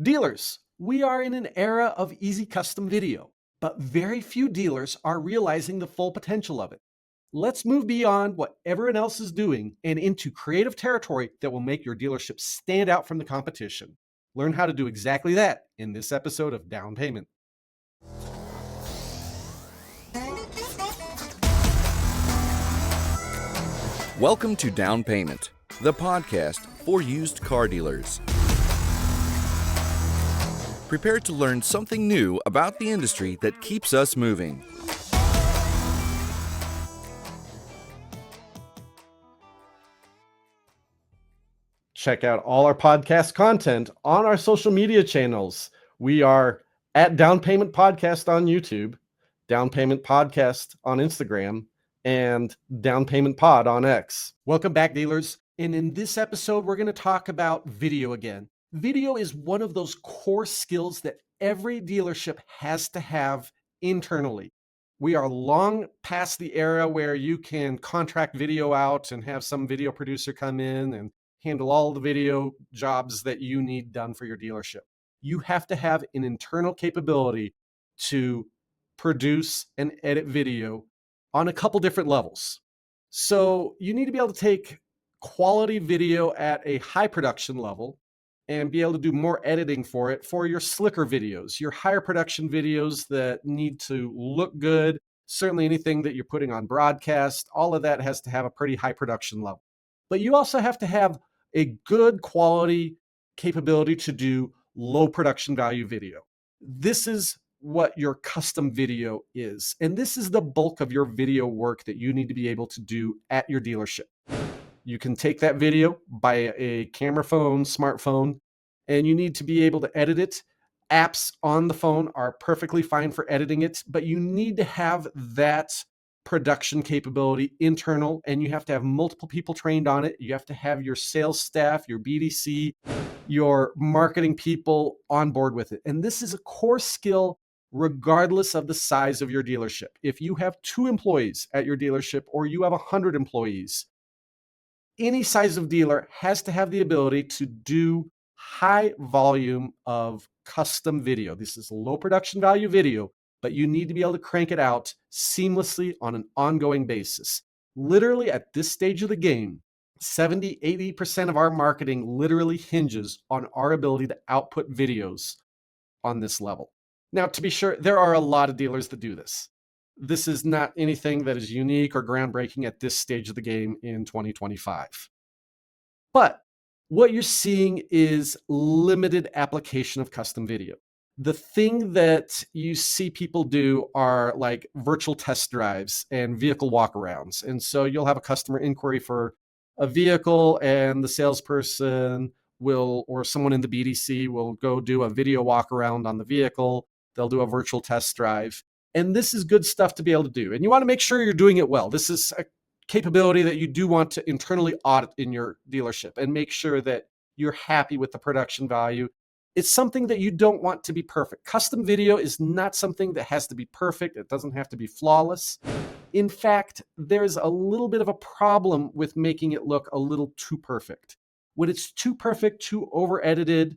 Dealers, we are in an era of easy custom video, but very few dealers are realizing the full potential of it. Let's move beyond what everyone else is doing and into creative territory that will make your dealership stand out from the competition. Learn how to do exactly that in this episode of Down Payment. Welcome to Down Payment, the podcast for used car dealers. Prepare to learn something new about the industry that keeps us moving. Check out all our podcast content on our social media channels. We are at Down Payment Podcast on YouTube, Down Payment Podcast on Instagram, and Down Payment Pod on X. Welcome back, dealers. And in this episode, we're going to talk about video again. Video is one of those core skills that every dealership has to have internally. We are long past the era where you can contract video out and have some video producer come in and handle all the video jobs that you need done for your dealership. You have to have an internal capability to produce and edit video on a couple different levels. So you need to be able to take quality video at a high production level and be able to do more editing for it for your slicker videos, your higher production videos that need to look good. Certainly anything that you're putting on broadcast, all of that has to have a pretty high production level. But you also have to have a good quality capability to do low production value video. This is what your custom video is. And this is the bulk of your video work that you need to be able to do at your dealership. You can take that video by a camera phone, smartphone, and you need to be able to edit it. Apps on the phone are perfectly fine for editing it, but you need to have that production capability internal, and you have to have multiple people trained on it. You have to have your sales staff, your BDC, your marketing people on board with it. And this is a core skill regardless of the size of your dealership. If you have 2 employees at your dealership or you have 100 employees, any size of dealer has to have the ability to do high volume of custom video. This is low production value video, but you need to be able to crank it out seamlessly on an ongoing basis. Literally at this stage of the game, 70, 80% of our marketing literally hinges on our ability to output videos on this level. Now, to be sure, there are a lot of dealers that do this. This is not anything that is unique or groundbreaking at this stage of the game in 2025. But what you're seeing is limited application of custom video. The thing that you see people do are like virtual test drives and vehicle walkarounds. And so you'll have a customer inquiry for a vehicle and the salesperson will, or someone in the BDC will go do a video walkaround on the vehicle. They'll do a virtual test drive. And this is good stuff to be able to do. And you want to make sure you're doing it well. This is a capability that you do want to internally audit in your dealership and make sure that you're happy with the production value. It's something that you don't want to be perfect. Custom video is not something that has to be perfect. It doesn't have to be flawless. In fact, there's a little bit of a problem with making it look a little too perfect. When it's too perfect, too over-edited,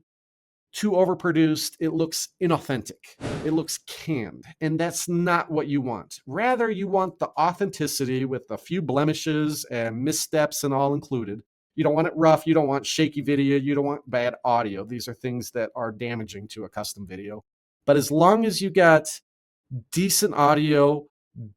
too overproduced, it looks inauthentic. It looks canned, and that's not what you want. Rather, you want the authenticity with a few blemishes and missteps and all included. You don't want it rough. You don't want shaky video. You don't want bad audio. These are things that are damaging to a custom video. But as long as you got decent audio,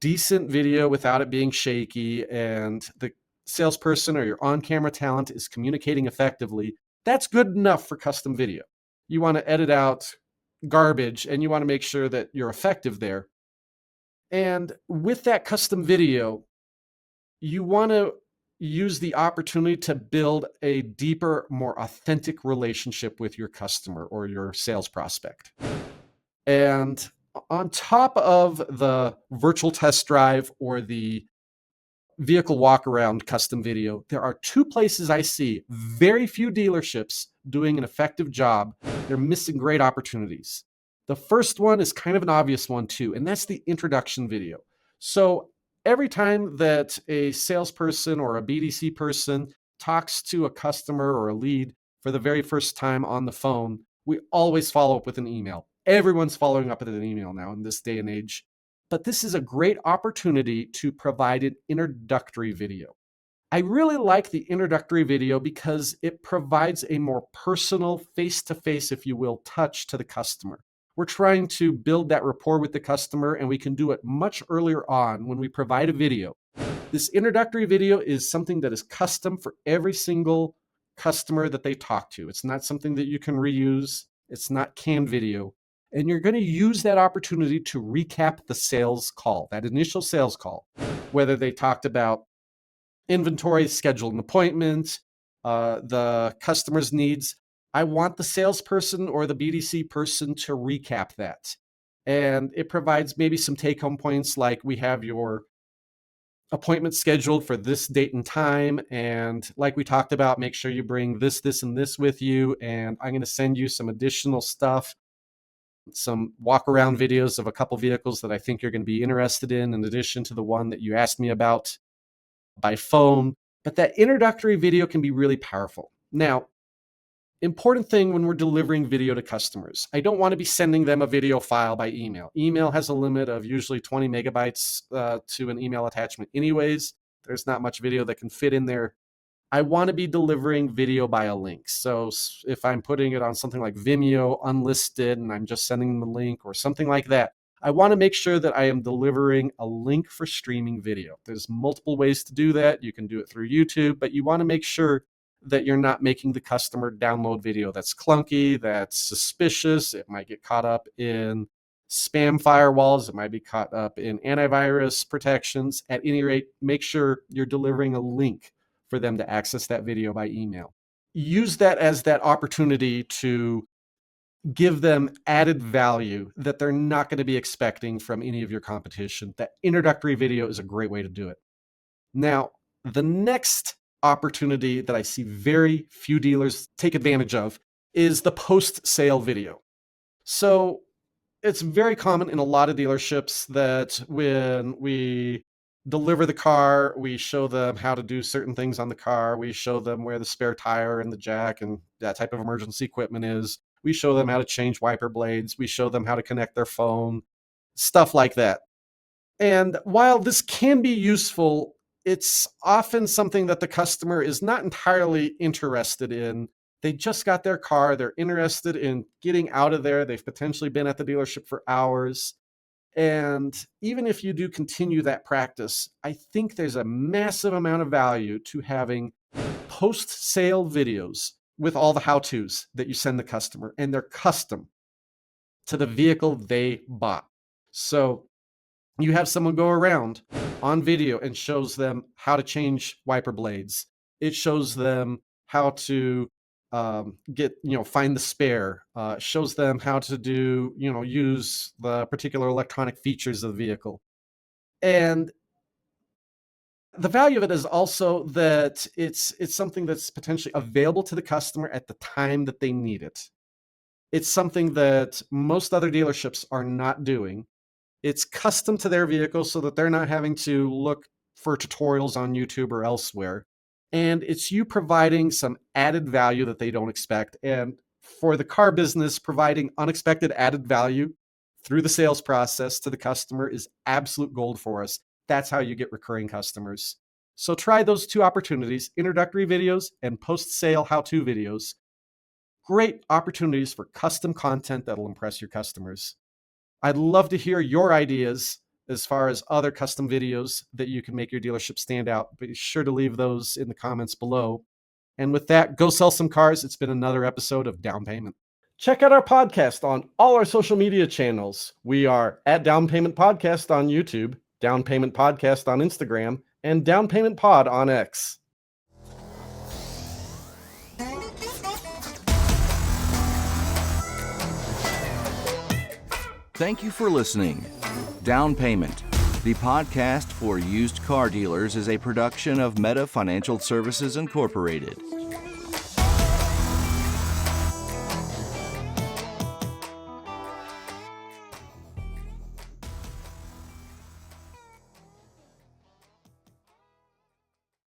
decent video without it being shaky, and the salesperson or your on-camera talent is communicating effectively, that's good enough for custom video. You want to edit out garbage and you want to make sure that you're effective there. And with that custom video, you want to use the opportunity to build a deeper, more authentic relationship with your customer or your sales prospect. And on top of the virtual test drive or the vehicle walk around custom video, there are 2 places I see very few dealerships doing an effective job. They're missing great opportunities. The first one is kind of an obvious one too, and that's the introduction video. So every time that a salesperson or a BDC person talks to a customer or a lead for the very first time on the phone, We always follow up with an email. Everyone's following up with an email now in this day and age. But this is a great opportunity to provide an introductory video. I really like the introductory video because it provides a more personal, face-to-face, if you will, touch to the customer. We're trying to build that rapport with the customer, and we can do it much earlier on when we provide a video. This introductory video is something that is custom for every single customer that they talk to. It's not something that you can reuse. It's not canned video. And you're going to use that opportunity to recap the sales call, that initial sales call, whether they talked about inventory, scheduled an appointment, the customer's needs. I want the salesperson or the BDC person to recap that. And it provides maybe some take-home points like we have your appointment scheduled for this date and time. And like we talked about, make sure you bring this, this, and this with you. And I'm going to send you some additional stuff, some walk around videos of a couple vehicles that I think you're going to be interested in addition to the one that you asked me about by phone. But that introductory video can be really powerful. Now, important thing when we're delivering video to customers, I don't want to be sending them a video file by email. Email has a limit of usually 20 megabytes to an email attachment anyways. There's not much video that can fit in there. I want to be delivering video by a link. So if I'm putting it on something like Vimeo unlisted and I'm just sending them a link or something like that, I want to make sure that I am delivering a link for streaming video. There's multiple ways to do that. You can do it through YouTube, but you want to make sure that you're not making the customer download video that's clunky, that's suspicious. It might get caught up in spam firewalls. It might be caught up in antivirus protections. At any rate, make sure you're delivering a link for them to access that video by email. Use that as that opportunity to give them added value that they're not going to be expecting from any of your competition. That introductory video is a great way to do it. Now, the next opportunity that I see very few dealers take advantage of is the post-sale video. So it's very common in a lot of dealerships that when we deliver the car, we show them how to do certain things on the car. We show them where the spare tire and the jack and that type of emergency equipment is. We show them how to change wiper blades. We show them how to connect their phone, stuff like that. And while this can be useful, it's often something that the customer is not entirely interested in. They just got their car. They're interested in getting out of there. They've potentially been at the dealership for hours. And even if you do continue that practice, I think there's a massive amount of value to having post-sale videos with all the how-tos that you send the customer, and they're custom to the vehicle they bought. So you have someone go around on video and shows them how to change wiper blades. It shows them how to find the spare, shows them how to do, use the particular electronic features of the vehicle. And the value of it is also that it's something that's potentially available to the customer at the time that they need it. It's something that most other dealerships are not doing. It's custom to their vehicle so that they're not having to look for tutorials on YouTube or elsewhere. And it's you providing some added value that they don't expect. And for the car business, providing unexpected added value through the sales process to the customer is absolute gold for us. That's how you get recurring customers. So try those two opportunities, introductory videos and post-sale how-to videos. Great opportunities for custom content that'll impress your customers. I'd love to hear your ideas as far as other custom videos that you can make your dealership stand out. Be sure to leave those in the comments below. And with that, go sell some cars. It's been another episode of Down Payment. Check out our podcast on all our social media channels. We are at Down Payment Podcast on YouTube, Down Payment Podcast on Instagram, and Down Payment Pod on X. Thank you for listening. Down Payment, the podcast for used car dealers, is a production of Meta Financial Services Incorporated.